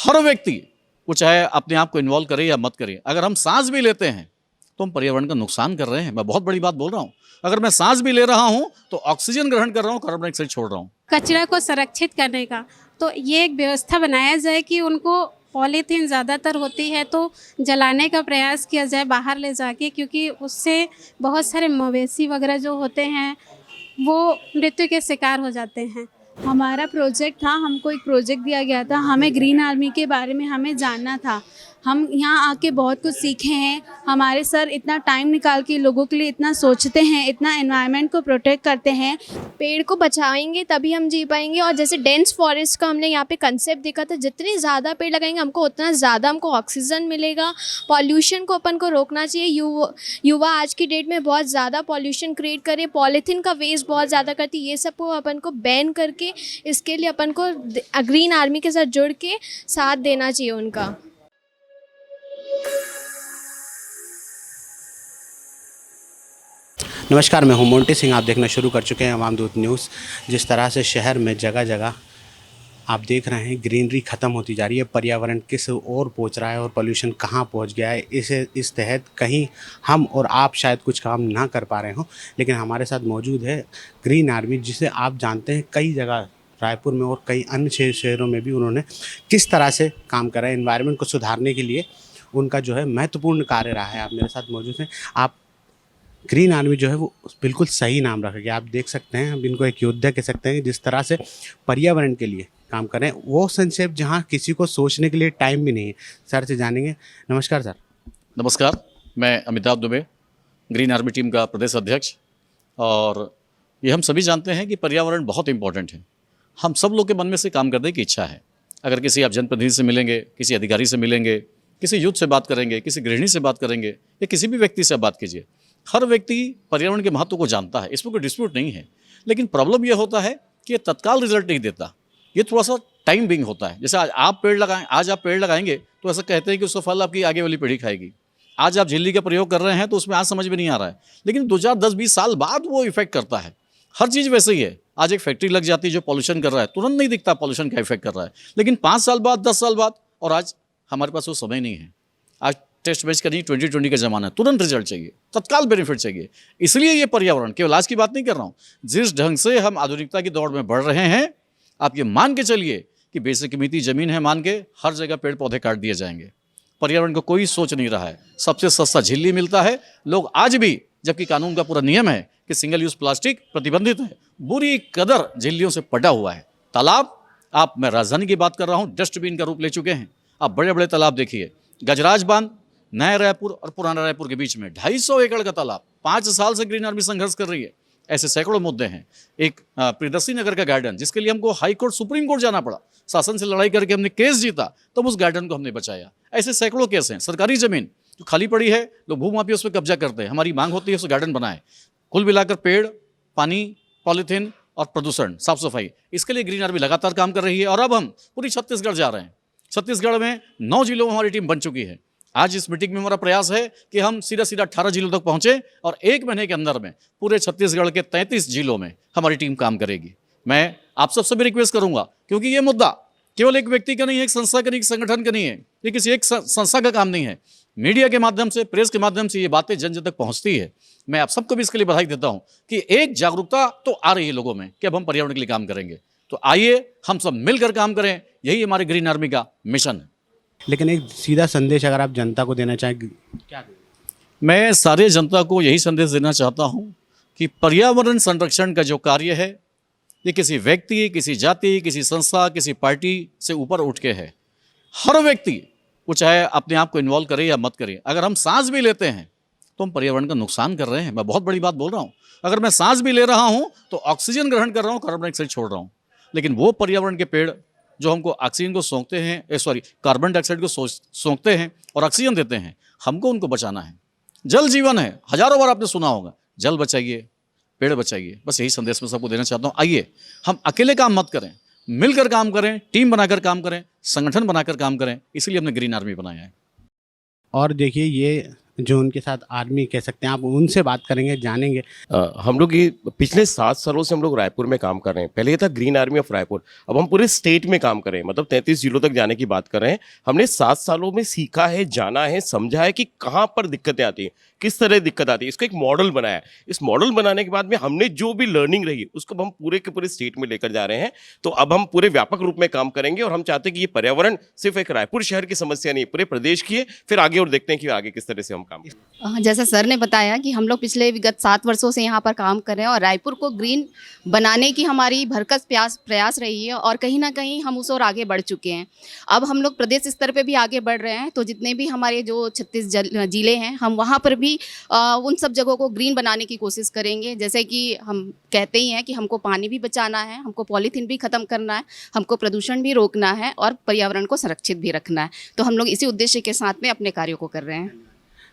हर व्यक्ति वो चाहे अपने आप को इन्वॉल्व करे या मत करे, अगर हम सांस भी लेते हैं तो हम पर्यावरण का नुकसान कर रहे हैं। मैं बहुत बड़ी बात बोल रहा हूँ। अगर मैं सांस भी ले रहा हूँ तो ऑक्सीजन ग्रहण कर रहा हूँ, कार्बन डाइऑक्साइड छोड़ रहा हूँ। कचरा को संरक्षित करने का तो ये एक व्यवस्था बनाया जाए कि उनको पॉलीथीन ज़्यादातर होती है तो जलाने का प्रयास किया जाए बाहर ले जाके, क्योंकि उससे बहुत सारे मवेशी वगैरह जो होते हैं वो मृत्यु के शिकार हो जाते हैं। हमारा प्रोजेक्ट था, हमको एक प्रोजेक्ट दिया गया था, हमें ग्रीन आर्मी के बारे में हमें जानना था। हम यहाँ आके बहुत कुछ सीखे हैं। हमारे सर इतना टाइम निकाल के लोगों के लिए इतना सोचते हैं, इतना एनवायरनमेंट को प्रोटेक्ट करते हैं। पेड़ को बचाएंगे तभी हम जी पाएंगे। और जैसे डेंस फॉरेस्ट का हमने यहाँ पे कंसेप्ट देखा था, जितने ज़्यादा पेड़ लगाएंगे हमको उतना ज़्यादा हमको ऑक्सीजन मिलेगा। पॉल्यूशन को अपन को रोकना चाहिए। युवा आज की डेट में बहुत ज़्यादा पॉल्यूशन क्रिएट करे, पॉलीथीन का वेस्ट बहुत ज़्यादा करती है। ये सब को अपन को बैन करके इसके लिए अपन को ग्रीन आर्मी के साथ जुड़ के साथ देना चाहिए उनका। नमस्कार, मैं हूं मोंटी सिंह। आप देखना शुरू कर चुके हैं आवाम दूत न्यूज़। जिस तरह से शहर में जगह जगह आप देख रहे हैं ग्रीनरी ख़त्म होती जा रही है, पर्यावरण किस ओर पहुंच रहा है और पोल्यूशन कहां पहुंच गया है, इस तहत कहीं हम और आप शायद कुछ काम ना कर पा रहे हों, लेकिन हमारे साथ मौजूद है ग्रीन आर्मी, जिसे आप जानते हैं कई जगह रायपुर में और कई अन्य शहरों में भी उन्होंने किस तरह से काम करा है। एनवायरनमेंट को सुधारने के लिए उनका जो है महत्वपूर्ण कार्य रहा है। आप मेरे साथ मौजूद हैं। आप ग्रीन आर्मी जो है वो बिल्कुल सही नाम रखा गया। आप देख सकते हैं, हम इनको एक योद्धा कह सकते हैं, जिस तरह से पर्यावरण के लिए काम करें, वो संक्षेप जहाँ किसी को सोचने के लिए टाइम भी नहीं है। सर से जानेंगे। नमस्कार सर। नमस्कार, मैं Amitabh Dubey, green army team का प्रदेश अध्यक्ष। और ये हम सभी जानते हैं कि पर्यावरण बहुत इंपॉर्टेंट है। हम सब लोग के मन में से काम करने की इच्छा है। अगर किसी आप जनप्रतिनिधि से मिलेंगे, किसी अधिकारी से मिलेंगे, किसी यूथ से बात करेंगे, किसी गृहिणी से बात करेंगे या किसी भी व्यक्ति से बात कीजिए, हर व्यक्ति पर्यावरण के महत्व को जानता है। इसमें कोई डिस्प्यूट नहीं है। लेकिन प्रॉब्लम यह होता है कि ये तत्काल रिजल्ट नहीं देता, ये थोड़ा सा टाइम बिंग होता है। जैसे आज आप पेड़ लगाएंगे तो ऐसा कहते हैं कि उसका फल आपकी आगे वाली पीढ़ी खाएगी। आज आप झिल्ली का प्रयोग कर रहे हैं तो उसमें आज समझ में नहीं आ रहा है, लेकिन 2010-20 साल बाद वो इफेक्ट करता है। हर चीज़ वैसे ही है। आज एक फैक्ट्री लग जाती है जो पॉल्यूशन कर रहा है, तुरंत नहीं दिखता पॉल्यूशन का इफेक्ट कर रहा है, लेकिन 5 साल बाद, 10 साल बाद, और आज हमारे पास वो समय नहीं है। आज टेस्ट मैच करनी 2020 का ज़माना है, तुरंत रिजल्ट चाहिए, तत्काल बेनिफिट चाहिए। इसलिए ये पर्यावरण, केवल आज की बात नहीं कर रहा हूँ, जिस ढंग से हम आधुनिकता की दौड़ में बढ़ रहे हैं, आप ये मान के चलिए कि बेशकीमती ज़मीन है मान के हर जगह पेड़ पौधे काट दिए जाएंगे। पर्यावरण को कोई सोच नहीं रहा है। सबसे सस्ता झिल्ली मिलता है। लोग आज भी, जबकि कानून का पूरा नियम है कि सिंगल यूज़ प्लास्टिक प्रतिबंधित है, बुरी कदर झिल्लियों से पटा हुआ है। तालाब, मैं राजधानी की बात कर रहा हूँ, डस्टबिन का रूप ले चुके हैं। आप बड़े बड़े तालाब देखिए, गजराज बांध, नया रायपुर और पुराना रायपुर के बीच में 250 एकड़ का तालाब, 5 साल से ग्रीन आर्मी संघर्ष कर रही है। ऐसे सैकड़ों मुद्दे हैं। एक प्रियदर्शी नगर का गार्डन, जिसके लिए हमको हाई कोर्ट, सुप्रीम कोर्ट जाना पड़ा, शासन से लड़ाई करके हमने केस जीता, तब उस गार्डन को हमने बचाया। ऐसे सैकड़ों केस हैं। सरकारी जमीन जो खाली पड़ी है, लोग भूमाफिया उस पर कब्जा करते हैं। हमारी मांग होती है उस गार्डन बनाए। कुल मिलाकर पेड़, पानी, पॉलीथीन और प्रदूषण, साफ सफाई, इसके लिए ग्रीन आर्मी लगातार काम कर रही है। और अब हम पूरी छत्तीसगढ़ जा रहे हैं। छत्तीसगढ़ में 9 जिलों में हमारी टीम बन चुकी है। आज इस मीटिंग में हमारा प्रयास है कि हम सीधा 18 जिलों तक पहुंचे और 1 महीने के अंदर में पूरे छत्तीसगढ़ के 33 जिलों में हमारी टीम काम करेगी। मैं आप सबसे भी रिक्वेस्ट करूंगा, क्योंकि ये मुद्दा केवल एक व्यक्ति का नहीं है, एक संस्था का नहीं, एक संगठन का नहीं है, ये किसी एक संस्था का काम नहीं है। मीडिया के माध्यम से, प्रेस के माध्यम से ये बातें जन जन तक पहुंचती है। मैं आप सबको भी इसके लिए बधाई देता हूं कि एक जागरूकता तो आ रही है लोगों में कि अब हम पर्यावरण के लिए काम करेंगे। तो आइए हम सब मिलकर काम करें, यही हमारे ग्रीन आर्मी का मिशन है। लेकिन एक सीधा संदेश अगर आप जनता को देना चाहें, क्या दें? मैं सारे जनता को यही संदेश देना चाहता हूं कि पर्यावरण संरक्षण का जो कार्य है, ये किसी व्यक्ति, किसी जाति, किसी संस्था, किसी पार्टी से ऊपर उठ के है। हर व्यक्ति वो चाहे अपने आप को इन्वॉल्व करे या मत करे, अगर हम सांस भी लेते हैं तो हम पर्यावरण का नुकसान कर रहे हैं। मैं बहुत बड़ी बात बोल रहा हूँ। अगर मैं सांस भी ले रहा हूँ तो ऑक्सीजन ग्रहण कर रहा हूँ, कार्बन डाइऑक्साइड छोड़ रहा हूँ। लेकिन वो पर्यावरण के पेड़ जो हमको ऑक्सीजन को सोखते हैं, कार्बन डाइऑक्साइड को सोखते हैं और ऑक्सीजन देते हैं, हमको उनको बचाना है। जल जीवन है, हजारों बार आपने सुना होगा। जल बचाइए, पेड़ बचाइए, बस यही संदेश मैं सबको देना चाहता हूँ। आइए हम अकेले काम मत करें, मिलकर काम करें, टीम बनाकर काम करें, संगठन बनाकर काम करें। इसलिए हमने ग्रीन आर्मी बनाया है। और देखिए, ये जो उनके साथ आर्मी कह सकते हैं, आप उनसे बात करेंगे, जानेंगे। हम लोग ये पिछले 7 सालों से हम लोग रायपुर में काम कर रहे हैं। पहले ये था ग्रीन आर्मी ऑफ रायपुर, अब हम पूरे स्टेट में काम कर रहे हैं, मतलब 33 जिलों तक जाने की बात कर रहे हैं। हमने 7 सालों में सीखा है, जाना है, समझा है कि कहाँ पर दिक्कतें आती हैं, किस तरह दिक्कत आती है, इसका एक मॉडल बनाया है। इस मॉडल बनाने के बाद में हमने जो भी लर्निंग रही उसको हम पूरे के पूरे स्टेट में लेकर जा रहे हैं। तो अब हम पूरे व्यापक रूप में काम करेंगे और हम चाहते हैं कि ये पर्यावरण सिर्फ एक रायपुर शहर की समस्या नहीं, पूरे प्रदेश की है। फिर आगे और देखते हैं कि आगे किस तरह से हम काम। जैसा सर ने बताया कि हम लोग पिछले विगत 7 वर्षों से यहाँ पर काम कर रहे हैं और रायपुर को ग्रीन बनाने की हमारी भरकस प्रयास रही है और कहीं ना कहीं हम उस ओर आगे बढ़ चुके हैं। अब हम लोग प्रदेश स्तर पे भी आगे बढ़ रहे हैं, तो जितने भी हमारे जो 36 जिले हैं हम वहाँ पर भी उन सब जगहों को ग्रीन बनाने की कोशिश करेंगे। जैसे कि हम कहते ही हैं कि हमको पानी भी बचाना है, हमको पॉलीथीन भी ख़त्म करना है, हमको प्रदूषण भी रोकना है और पर्यावरण को संरक्षित भी रखना है। तो हम लोग इसी उद्देश्य के साथ में अपने कार्यों को कर रहे हैं।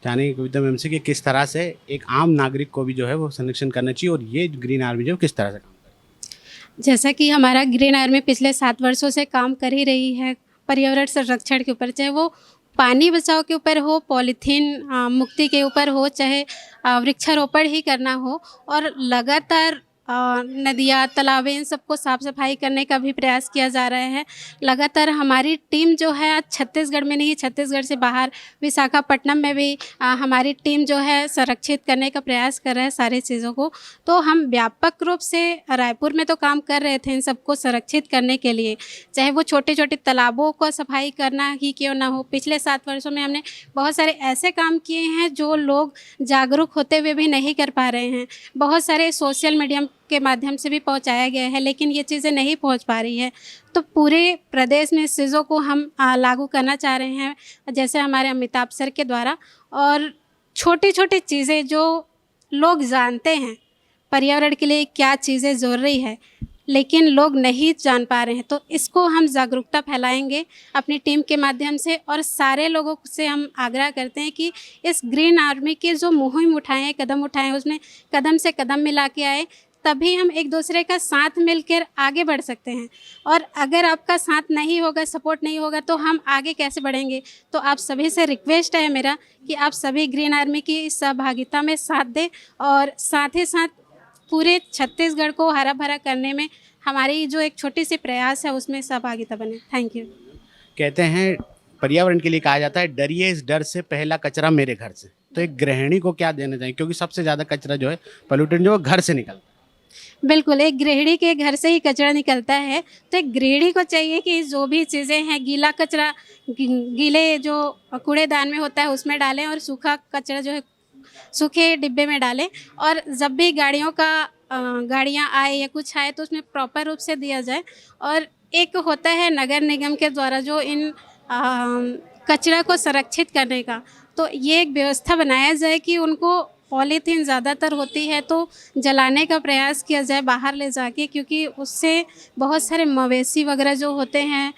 जानेंगे कविता मैम से कि किस तरह से एक आम नागरिक को भी जो है वो संरक्षण करना चाहिए और ये ग्रीन आर्मी जो किस तरह से काम करे। जैसा कि हमारा ग्रीन आर्मी पिछले 7 वर्षों से काम कर ही रही है पर्यावरण संरक्षण के ऊपर, चाहे वो पानी बचाव के ऊपर हो, पॉलीथीन मुक्ति के ऊपर हो, चाहे वृक्षारोपण ही करना हो, और लगातार नदियाँ, तालाबें, इन सबको साफ़ सफाई करने का भी प्रयास किया जा रहा है। लगातार हमारी टीम जो है आज छत्तीसगढ़ में नहीं, छत्तीसगढ़ से बाहर विशाखापट्टनम में भी हमारी टीम जो है संरक्षित करने का प्रयास कर रहा है सारी चीज़ों को। तो हम व्यापक रूप से रायपुर में तो काम कर रहे थे इन सबको संरक्षित करने के लिए, चाहे वो छोटे छोटे तालाबों को सफाई करना ही क्यों ना हो। पिछले 7 वर्षों में हमने बहुत सारे ऐसे काम किए हैं जो लोग जागरूक होते हुए भी नहीं कर पा रहे हैं। बहुत सारे सोशल मीडिया के माध्यम से भी पहुंचाया गया है, लेकिन ये चीज़ें नहीं पहुंच पा रही है। तो पूरे प्रदेश में इस चीज़ों को हम लागू करना चाह रहे हैं, जैसे हमारे अमिताभ सर के द्वारा। और छोटी छोटी चीज़ें जो लोग जानते हैं पर्यावरण के लिए क्या चीज़ें ज़रूरी है, लेकिन लोग नहीं जान पा रहे हैं, तो इसको हम जागरूकता फैलाएंगे अपनी टीम के माध्यम से। और सारे लोगों से हम आग्रह करते हैं कि इस ग्रीन आर्मी की जो मुहिम उठाएं, कदम उठाएं, उसमें कदम से कदम मिला के आए, तभी हम एक दूसरे का साथ मिलकर आगे बढ़ सकते हैं। और अगर आपका साथ नहीं होगा, सपोर्ट नहीं होगा, तो हम आगे कैसे बढ़ेंगे। तो आप सभी से रिक्वेस्ट है मेरा कि आप सभी ग्रीन आर्मी की इस सहभागिता में साथ दें और साथ ही साथ पूरे छत्तीसगढ़ को हरा भरा करने में हमारी जो एक छोटी सी प्रयास है उसमें सहभागिता बने। Thank you. कहते हैं पर्यावरण के लिए कहा जाता है डरिए इस डर से पहला कचरा मेरे घर से। तो एक गृहिणी को क्या देना चाहिए, क्योंकि सबसे ज़्यादा कचरा जो है पोल्यूटेंट जो है घर से निकलता है। बिल्कुल, एक गृहिणी के घर से ही कचरा निकलता है, तो एक गृहिणी को चाहिए कि जो भी चीज़ें हैं, गीला कचरा गीले जो कूड़ेदान में होता है उसमें डालें और सूखा कचरा जो है सूखे डिब्बे में डालें। और जब भी गाड़ियाँ आए या कुछ आए तो उसमें प्रॉपर रूप से दिया जाए। और एक होता है नगर निगम के द्वारा जो इन कचरा को संरक्षित करने का, तो ये एक व्यवस्था बनाया जाए कि उनको पॉलीथीन ज़्यादातर होती है तो जलाने का प्रयास किया जाए बाहर ले जाके, क्योंकि उससे बहुत सारे मवेशी वगैरह जो होते हैं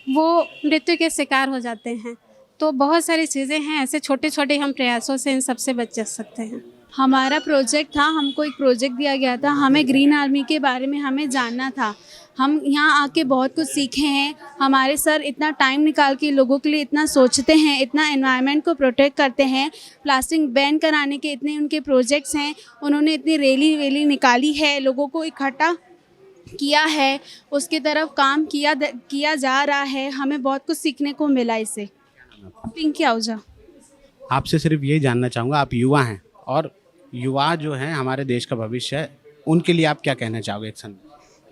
वो मृत्यु के शिकार हो जाते हैं। तो बहुत सारी चीज़ें हैं ऐसे, छोटे छोटे हम प्रयासों से इन सबसे बच सकते हैं। हमारा प्रोजेक्ट था, हमको एक प्रोजेक्ट दिया गया था, हमें ग्रीन आर्मी के बारे में हमें जानना था। हम यहाँ आके बहुत कुछ सीखे हैं। हमारे सर इतना टाइम निकाल के लोगों के लिए इतना सोचते हैं, इतना एनवायरनमेंट को प्रोटेक्ट करते हैं। प्लास्टिक बैन कराने के इतने उनके प्रोजेक्ट्स हैं, उन्होंने इतनी रैली निकाली है, लोगों को इकट्ठा किया है, उसकी तरफ काम किया जा रहा है। हमें बहुत कुछ सीखने को मिला इससे। पिंकी आहूजा। आपसे सिर्फ ये जानना चाहूँगा, आप युवा हैं और युवा जो हैं हमारे देश का भविष्य है, उनके लिए आप क्या कहना चाहोगे एक संदेश?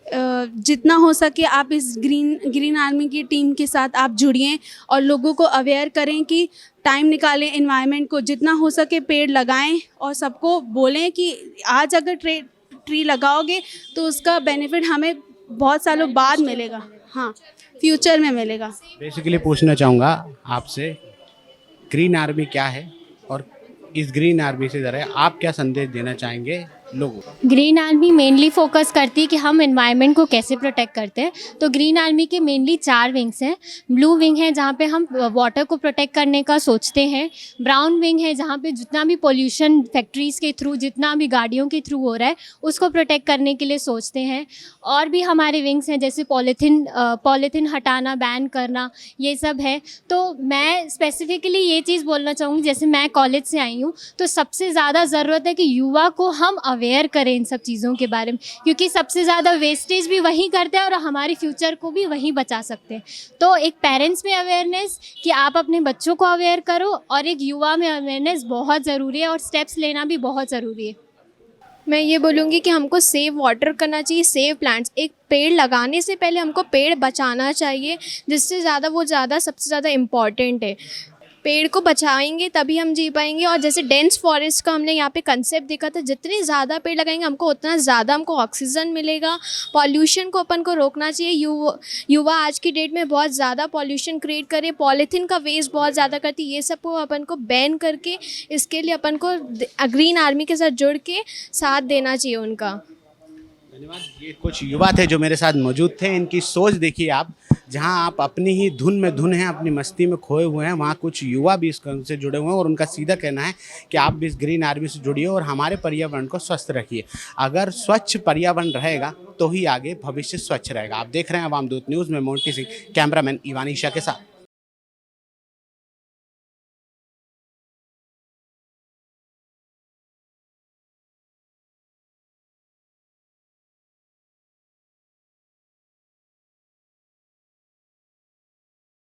जितना हो सके आप इस ग्रीन आर्मी की टीम के साथ आप जुड़िए और लोगों को अवेयर करें कि टाइम निकालें, एनवायरनमेंट को जितना हो सके पेड़ लगाएं और सबको बोलें कि आज अगर ट्री लगाओगे तो उसका बेनिफिट हमें बहुत सालों बाद मिलेगा, हाँ फ्यूचर में मिलेगा। बेसिकली पूछना चाहूँगा आपसे, ग्रीन आर्मी क्या है और इस ग्रीन आर्मी से ज़रा आप क्या संदेश देना चाहेंगे लोगों को? ग्रीन आर्मी मेनली फोकस करती है कि हम एनवायरनमेंट को कैसे प्रोटेक्ट करते हैं। तो ग्रीन आर्मी के मेनली 4 विंग्स हैं। ब्लू विंग है जहाँ पे हम वाटर को प्रोटेक्ट करने का सोचते हैं। ब्राउन विंग है जहाँ पे जितना भी पोल्यूशन फैक्ट्रीज़ के थ्रू, जितना भी गाड़ियों के थ्रू हो रहा है, उसको प्रोटेक्ट करने के लिए सोचते हैं। और भी हमारे विंग्स हैं जैसे पॉलीथीन हटाना, बैन करना, ये सब है। तो मैं स्पेसिफिकली ये चीज़ बोलना चाहूँगी, जैसे मैं कॉलेज से आई हूँ, तो सबसे ज़्यादा ज़रूरत है कि युवा को हम अवेयर करें इन सब चीज़ों के बारे में, क्योंकि सबसे ज़्यादा वेस्टेज भी वही करते हैं और हमारी फ्यूचर को भी वही बचा सकते हैं। तो एक पेरेंट्स में अवेयरनेस कि आप अपने बच्चों को अवेयर करो, और एक युवा में अवेयरनेस बहुत ज़रूरी है, और स्टेप्स लेना भी बहुत ज़रूरी है। मैं ये बोलूँगी कि हमको सेव वाटर करना चाहिए, सेव प्लांट्स। एक पेड़ लगाने से पहले हमको पेड़ बचाना चाहिए, जिससे ज़्यादा वो ज़्यादा सबसे ज़्यादा इम्पॉर्टेंट है। पेड़ को बचाएंगे तभी हम जी पाएंगे। और जैसे डेंस फॉरेस्ट का हमने यहाँ पे कंसेप्ट देखा था, जितने ज़्यादा पेड़ लगाएंगे हमको उतना ज़्यादा हमको ऑक्सीजन मिलेगा। पॉल्यूशन को अपन को रोकना चाहिए। युवा आज की डेट में बहुत ज़्यादा पॉल्यूशन क्रिएट करे, पॉलीथीन का वेस्ट बहुत ज़्यादा करती है। ये सब को अपन को बैन करके, इसके लिए अपन को ग्रीन आर्मी के साथ जुड़ के साथ देना चाहिए उनका। धन्यवाद। ये कुछ युवा थे जो मेरे साथ मौजूद थे। इनकी सोच देखिए आप, जहां आप अपनी ही धुन में धुन हैं, अपनी मस्ती में खोए हुए हैं, वहां कुछ युवा भी इस काम से जुड़े हुए हैं, और उनका सीधा कहना है कि आप भी इस ग्रीन आर्मी से जुड़िए और हमारे पर्यावरण को स्वस्थ रखिए। अगर स्वच्छ पर्यावरण रहेगा तो ही आगे भविष्य स्वच्छ रहेगा। आप देख रहे हैं आवाम दूत न्यूज़ में मोंटी सिंह, कैमरामैन इवान ईशा के साथ।